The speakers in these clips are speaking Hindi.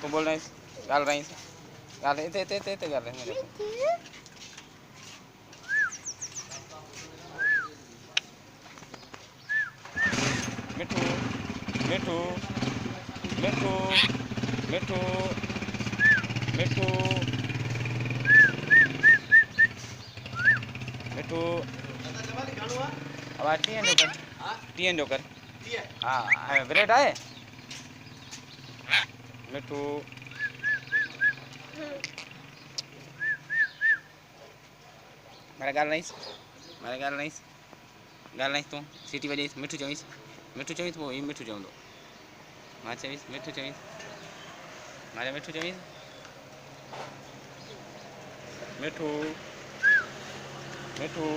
तू बोल रही गाल रही गाल इतने इतने इतने इतने गाल रही मेरे को मिठू मिठू मिठू मिठू मिठू मिठू अब टीएन जोकर हाँ ब्रेड आए मिठू मेरा गाल नहीं तू सीटी बजे मिठू चवीस वो मिठू चवंदो मां चवीस मिठू चवीस मारे मिठू चवीस मिठू मिठू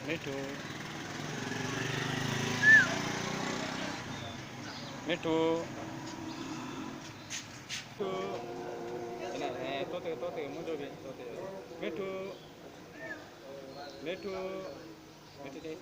मिठू मिठू तोते मुझो भी तोते मिठू मिठू मिठू चाहिए